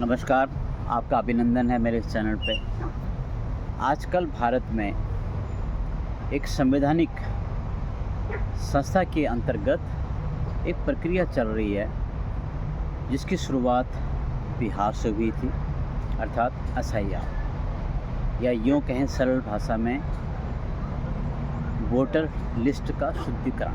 नमस्कार, आपका अभिनंदन है मेरे इस चैनल पे। आजकल भारत में एक संवैधानिक संस्था के अंतर्गत एक प्रक्रिया चल रही है, जिसकी शुरुआत बिहार से हुई थी, अर्थात एसआईआर, या यूँ कहें सरल भाषा में वोटर लिस्ट का शुद्धिकरण।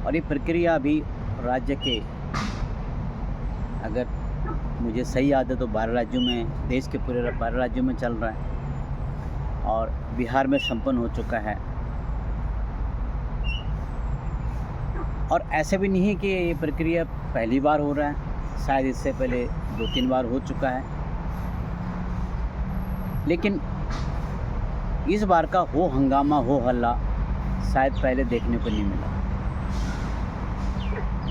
और ये प्रक्रिया अभी राज्य के, अगर मुझे सही याद है तो 12 राज्यों में, देश के पूरे 12 राज्यों में चल रहा है और बिहार में संपन्न हो चुका है। और ऐसा भी नहीं है कि ये प्रक्रिया पहली बार हो रहा है, शायद इससे पहले 2-3 बार हो चुका है, लेकिन इस बार का हो हंगामा, हो हल्ला शायद पहले देखने को नहीं मिला।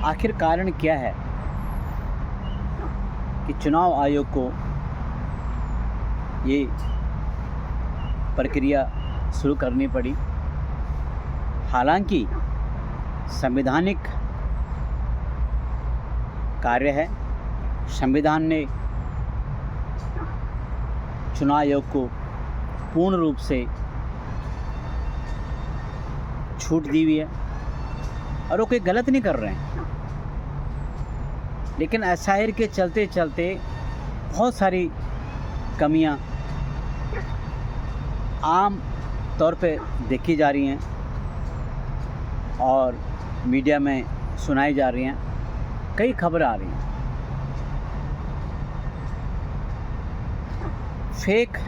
आखिर कारण क्या है कि चुनाव आयोग को ये प्रक्रिया शुरू करनी पड़ी? हालांकि संवैधानिक कार्य है, संविधान ने चुनाव आयोग को पूर्ण रूप से छूट दी हुई है और वो कोई गलत नहीं कर रहे हैं, लेकिन एसआईआर के चलते चलते बहुत सारी कमियां आम तौर पे देखी जा रही हैं और मीडिया में सुनाई जा रही हैं, कई खबरें आ रही हैं। फेक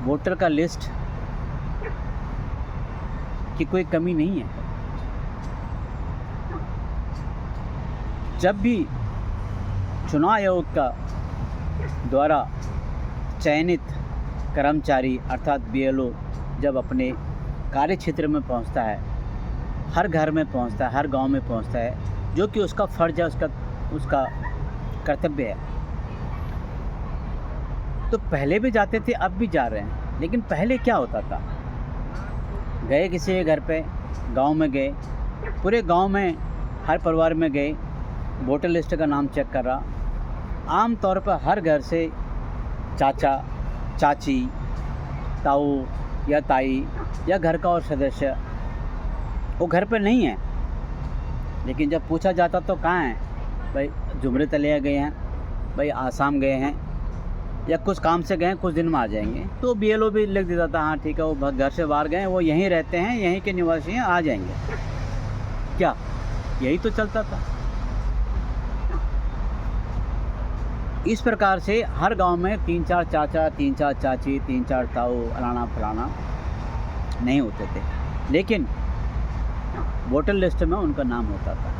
वोटर का लिस्ट की कोई कमी नहीं है। जब भी चुनाव आयोग का द्वारा चयनित कर्मचारी अर्थात बीएलओ जब अपने कार्य क्षेत्र में पहुंचता है, हर घर में पहुंचता है, हर गांव में पहुंचता है, जो कि उसका फ़र्ज है, उसका कर्तव्य है। तो पहले भी जाते थे, अब भी जा रहे हैं, लेकिन पहले क्या होता था? गए किसी के घर पे, गांव में गए, पूरे गांव में हर परिवार में गए, वोटर लिस्ट का नाम चेक कर रहा। आम तौर पर हर घर से चाचा, चाची, ताऊ या ताई या घर का और सदस्य वो घर पे नहीं है, लेकिन जब पूछा जाता तो कहाँ हैं? भाई जुमरे तलिया गए हैं, भाई आसाम गए हैं, या कुछ काम से गए हैं, कुछ दिन में आ जाएंगे। तो बीएलओ भी लिख देता था, हाँ ठीक है, वो घर से बाहर गए हैं, वो यहीं रहते हैं, यहीं के निवासी हैं, आ जाएंगे। क्या यही तो चलता था? इस प्रकार से हर गांव में 3-4 चाचा, 3-4 चाची, 3-4 ताऊ, अलाना फलाना नहीं होते थे, लेकिन वोटर लिस्ट में उनका नाम होता था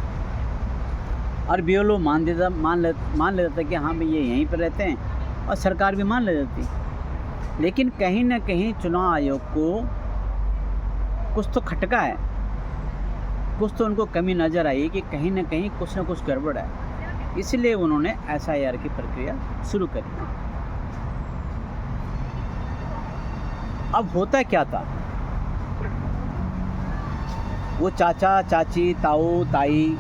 और बीएलओ मान लेता था कि हाँ भाई ये यहीं पर रहते हैं, और सरकार भी मान ले जाती। लेकिन कहीं ना कहीं चुनाव आयोग को कुछ तो खटका है, कुछ तो उनको कमी नज़र आई कि कहीं ना कहीं कुछ ना कुछ गड़बड़ है, इसलिए उन्होंने एसआईआर की प्रक्रिया शुरू करी। अब होता क्या था? वो चाचा, चाची, ताऊ, ताई,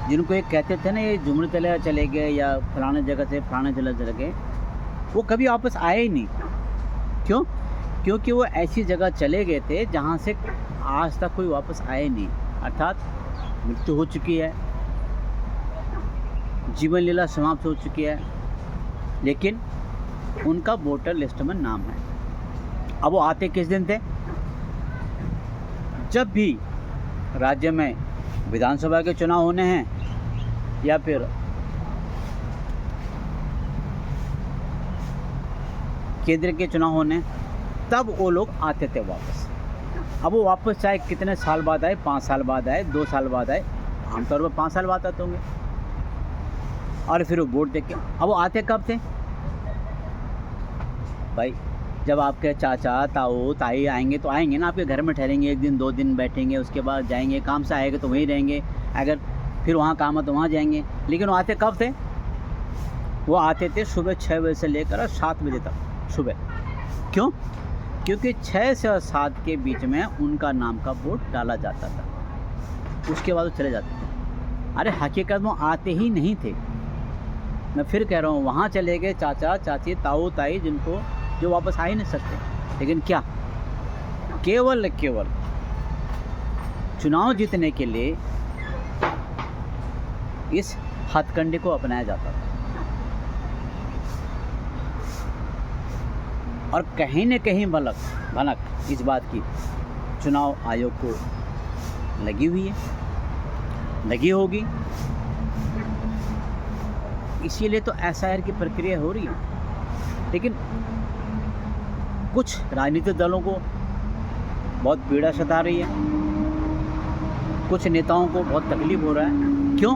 जिनको ये कहते थे ना ये जुमरे तले चले गए या फलाने जगह से फलाने जगह चले गए, वो कभी वापस आए ही नहीं। क्यों? क्योंकि वो ऐसी जगह चले गए थे जहाँ से आज तक कोई वापस आए नहीं, अर्थात मृत्यु हो चुकी है, जीवन लीला समाप्त हो चुकी है, लेकिन उनका वोटर लिस्ट में नाम है। अब वो आते किस दिन थे? जब भी राज्य में विधानसभा के चुनाव होने हैं या फिर केंद्र के चुनाव होने, तब वो लोग आते थे वापस। अब वो वापस चाहे कितने साल बाद आए, 5 साल बाद आए, 2 साल बाद आए, आमतौर पर 5 साल बाद आते होंगे, और फिर वो वोट देख के। अब वो आते कब थे भाई? जब आपके चाचा, ताऊ, ताई आएंगे तो आएंगे ना, आपके घर में ठहरेंगे, 1 दिन 2 दिन बैठेंगे, उसके बाद जाएंगे, काम से आएंगे तो वहीं रहेंगे, अगर फिर वहाँ काम है तो वहाँ जाएंगे। लेकिन वो आते कब थे? वो आते थे सुबह 6 बजे से लेकर 7 बजे तक सुबह। क्यों? क्योंकि 6 से 7 के बीच में उनका नाम का वोट डाला जाता था, उसके बाद वो चले जाते थे। अरे हकीकत में आते ही नहीं थे। मैं फिर कह रहा हूँ, वहाँ चले गए चाचा चाची ताऊ ताई जिनको, जो वापस आ ही नहीं सकते। लेकिन क्या, केवल चुनाव जीतने के लिए इस हथकंडे को अपनाया जाता था। और कहीं न कहीं भनक इस बात की चुनाव आयोग को लगी हुई है, लगी होगी। इसीलिए तो एसआईआर की प्रक्रिया हो रही है। लेकिन कुछ राजनीतिक दलों को बहुत पीड़ा सता रही है, कुछ नेताओं को बहुत तकलीफ हो रहा है। क्यों?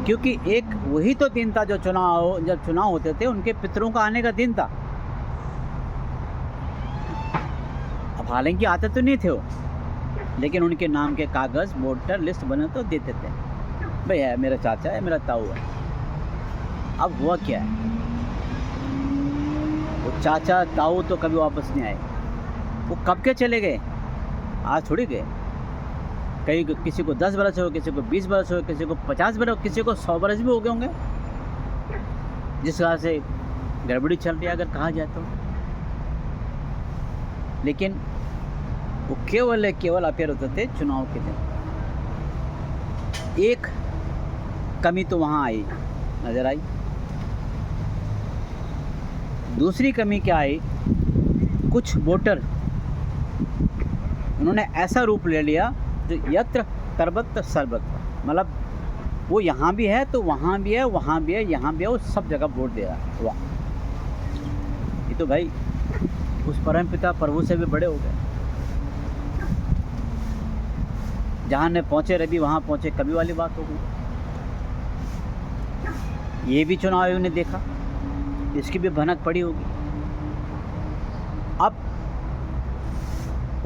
क्योंकि एक वही तो दिन था जब चुनाव होते थे, उनके पितरों का आने का दिन था। अब हालांकि आते तो नहीं थे वो, लेकिन उनके नाम के कागज़ वोटर लिस्ट बने तो देते थे, भाई है मेरा चाचा है, मेरा ताऊ है। अब हुआ क्या है, वो चाचा ताऊ तो कभी वापस नहीं आए। वो कब के चले गए, आज थोड़ी गए। कहीं किसी को 10 बरस हो, किसी को 20 बरस हो, किसी को 50 बरस, किसी को 100 बरस भी हो गए होंगे, जिस तरह से गड़बड़ी चल रही है अगर कहा जाए तो। लेकिन वो केवल अपेयर होते थे चुनाव के दिन। एक कमी तो वहाँ आई, नज़र आई। दूसरी कमी क्या आई, कुछ वोटर उन्होंने ऐसा रूप ले लिया जो यत्र तरबत सर्वत्र, मतलब वो यहाँ भी है तो वहाँ भी है, वहाँ भी है, यहाँ भी है, वो सब जगह वोट दे रहा है। वाह, ये तो भाई उस परमपिता प्रभु से भी बड़े हो गए। जहाँ न पहुँचे रवि वहाँ पहुँचे कवि वाली बात हो गई। ये भी चुनाव आयोग ने देखा, इसकी भी भनक पड़ी होगी। अब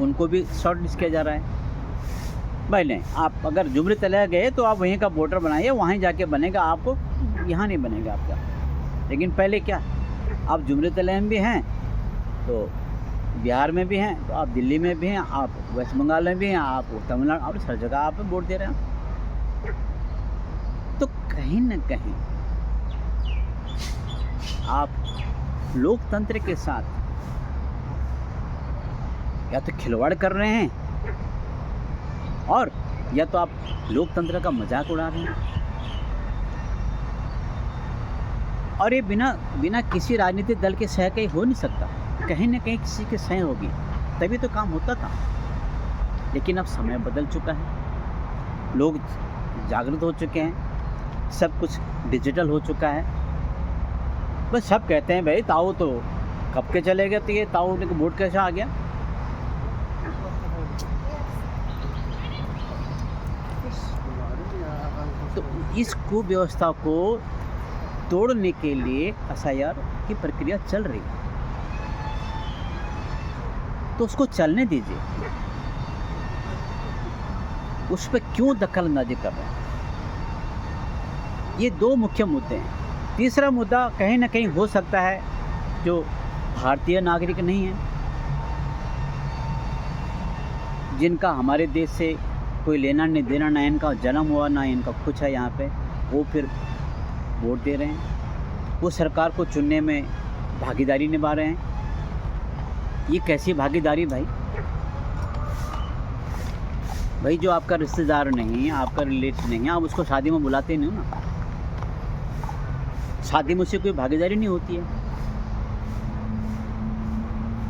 उनको भी शॉर्ट लिस्ट किया जा रहा है। भाई नहीं, आप अगर जुमरे तले गए तो आप वहीं का वोटर बनाइए, वहीं जाके बनेगा, आपको यहाँ नहीं बनेगा आपका। लेकिन पहले क्या, आप जुमरे तले में भी हैं तो बिहार में भी हैं, तो आप दिल्ली में भी हैं, आप वेस्ट बंगाल में भी हैं, आप तमिलनाडु, और हर जगह आप वोट दे रहे हैं। तो कहीं न कहीं आप लोकतंत्र के साथ या तो खिलवाड़ कर रहे हैं, और या तो आप लोकतंत्र का मजाक उड़ा रहे हैं। और ये बिना किसी राजनीतिक दल के सह के हो नहीं सकता। कहीं ना कहीं किसी के सह होगी, तभी तो काम होता था। लेकिन अब समय बदल चुका है, लोग जागरूक हो चुके हैं, सब कुछ डिजिटल हो चुका है। बस सब कहते हैं भाई ताऊ तो कब के चले गए, तो ये ताऊ ने वोट कैसे आ गया। तो इस कुव्यवस्था को तोड़ने के लिए एसआईआर की प्रक्रिया चल रही है, तो उसको चलने दीजिए। उस पर क्यों दखल अंदाजी कर रहे हैं। ये दो मुख्य मुद्दे हैं। तीसरा मुद्दा कहीं ना कहीं हो सकता है जो भारतीय नागरिक नहीं है, जिनका हमारे देश से कोई लेना नहीं देना, ना इनका जन्म हुआ ना इनका कुछ है यहाँ पे, वो फिर वोट दे रहे हैं, वो सरकार को चुनने में भागीदारी निभा रहे हैं। ये कैसी भागीदारी भाई? भाई जो आपका रिश्तेदार नहीं, आपका रिलेटिव नहीं है, आप उसको शादी में बुलाते नहीं हो ना। शादी में उससे कोई भागीदारी नहीं होती है।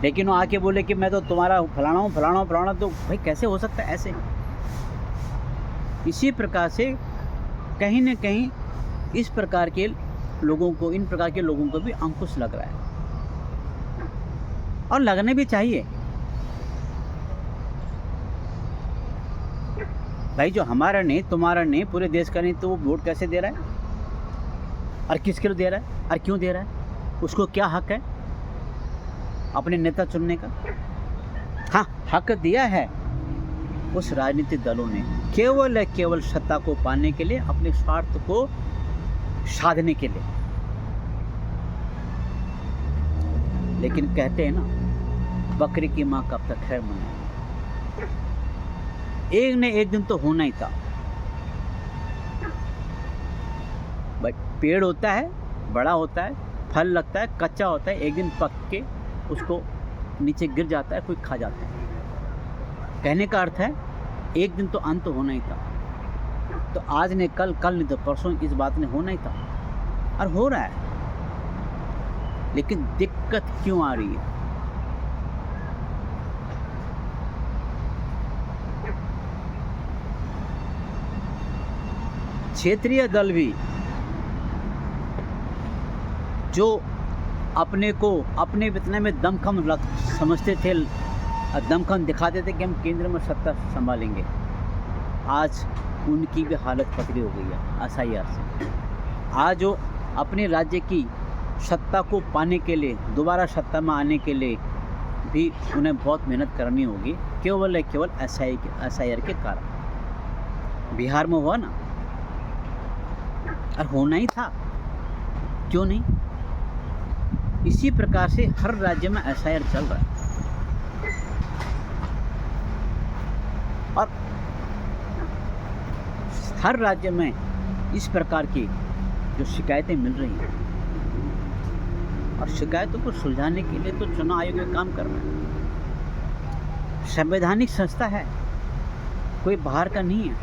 लेकिन वो आके बोले कि मैं तो तुम्हारा फलाना हूँ फलाना हूँ फलाना, तो भाई कैसे हो सकता है ऐसे? इसी प्रकार से कहीं न कहीं इस प्रकार के लोगों को, इन प्रकार के लोगों को भी अंकुश लग रहा है, और लगने भी चाहिए। भाई जो हमारा नहीं, तुम्हारा नहीं, पूरे देश का नहीं, तो वो वोट कैसे दे रहा है, और किसके लिए दे रहा है, और क्यों दे रहा है? उसको क्या हक है अपने नेता चुनने का? हाँ, हक दिया है उस राजनीतिक दलों ने केवल सत्ता को पाने के लिए, अपने स्वार्थ को साधने के लिए। लेकिन कहते हैं ना, बकरी की माँ कब तक खैर मनाए। एक न एक दिन तो होना ही था। पेड़ होता है, बड़ा होता है, फल लगता है, कच्चा होता है, एक दिन पक के उसको नीचे गिर जाता है, कोई खा जाता है। कहने का अर्थ है एक दिन तो अंत होना ही था। तो आज ने कल, कल नहीं तो परसों इस बात ने होना ही था और हो रहा है। लेकिन दिक्कत क्यों आ रही है? क्षेत्रीय दल भी जो अपने को अपने इतने में दमखम समझते थे, दमखम दिखाते थे कि हम केंद्र में सत्ता संभालेंगे, आज उनकी भी हालत पतली हो गई है एसआईआर से। आज जो अपने राज्य की सत्ता को पाने के लिए, दोबारा सत्ता में आने के लिए भी उन्हें बहुत मेहनत करनी होगी, केवल एसआईआर के कारण। बिहार में हुआ ना, और होना ही था, क्यों नहीं? इसी प्रकार से हर राज्य में एसआईआर चल रहा है और हर राज्य में इस प्रकार की जो शिकायतें मिल रही हैं, और शिकायतों को सुलझाने के लिए तो चुनाव आयोग का काम कर रहा है। संवैधानिक संस्था है, कोई बाहर का नहीं है,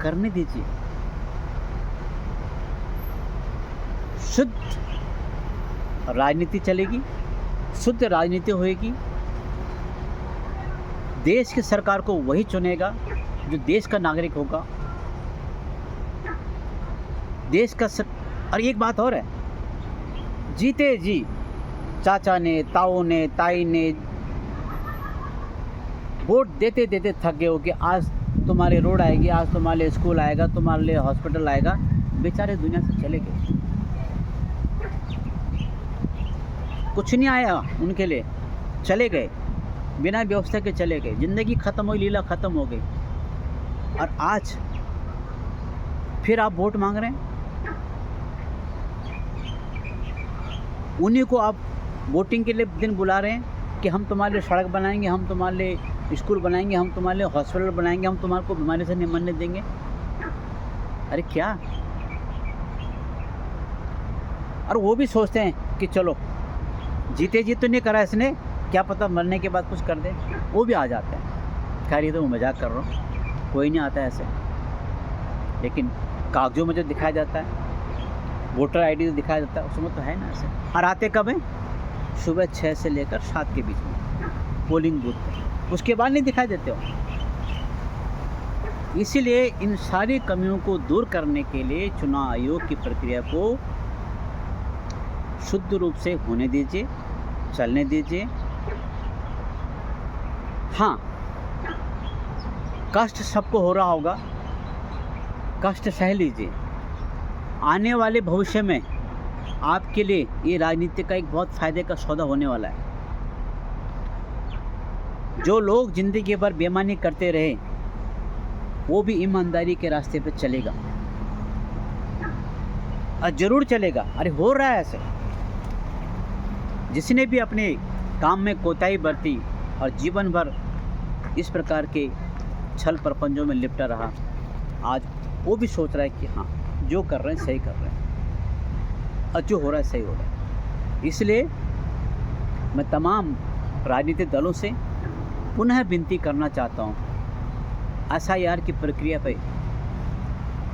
करने दीजिए। शुद्ध राजनीति चलेगी, शुद्ध राजनीति होएगी। देश की सरकार को वही चुनेगा जो देश का नागरिक होगा। देश का और एक बात और है, जीते जी चाचा ने, ताऊ ने, ताई ने वोट देते देते थक गए हो कि आज तुम्हारे रोड आएगी, आज तुम्हारे स्कूल आएगा, तुम्हारे लिए हॉस्पिटल आएगा। बेचारे दुनिया से चले गए, कुछ नहीं आया उनके लिए, चले गए, बिना व्यवस्था के चले गए। ज़िंदगी ख़त्म हुई, लीला ख़त्म हो गई। और आज फिर आप वोट मांग रहे हैं, उन्हीं को आप वोटिंग के लिए दिन बुला रहे हैं कि हम तुम्हारे लिए सड़क बनाएंगे, हम तुम्हारे लिए स्कूल बनाएंगे, हम तुम्हारे लिए हॉस्पिटल बनाएंगे, हम तुम्हारे को बीमारी से निमटने देंगे। अरे क्या! और वो भी सोचते हैं कि चलो जीते जी तो नहीं करा इसने, क्या पता मरने के बाद कुछ कर दे। वो भी आ जाते हैं। खैर ये तो मैं मजाक कर रहा हूँ, कोई नहीं आता ऐसे। लेकिन कागजों में जो दिखाया जाता है, वोटर आईडी जो दिखाया जाता है, उसमें तो है ना ऐसे। और आते कब हैं? सुबह 6 से लेकर 7 के बीच में पोलिंग बूथ पर, उसके बाद नहीं दिखाई देते हो। इसीलिए इन सारी कमियों को दूर करने के लिए चुनाव आयोग की प्रक्रिया को शुद्ध रूप से होने दीजिए, चलने दीजिए। हाँ, कष्ट सबको हो रहा होगा, कष्ट सह लीजिए। आने वाले भविष्य में आपके लिए ये राजनीति का एक बहुत फ़ायदे का सौदा होने वाला है। जो लोग ज़िंदगी भर बेईमानी करते रहे, वो भी ईमानदारी के रास्ते पे चलेगा, और ज़रूर चलेगा। अरे हो रहा है ऐसे। जिसने भी अपने काम में कोताही बरती और जीवन भर इस प्रकार के छल प्रपंचों में लिपटा रहा, आज वो भी सोच रहा है कि हाँ, जो कर रहे हैं सही कर रहे हैं, और जो हो रहा है सही हो रहा है। इसलिए मैं तमाम राजनीतिक दलों से पुनः विनती करना चाहता हूँ, एसआईआर की प्रक्रिया पे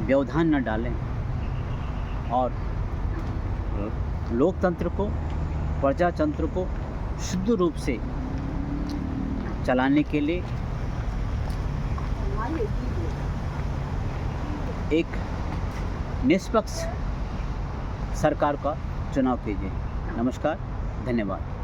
व्यवधान न डालें और लोकतंत्र को, प्रजातंत्र को शुद्ध रूप से चलाने के लिए एक निष्पक्ष सरकार का चुनाव कीजिए। नमस्कार, धन्यवाद।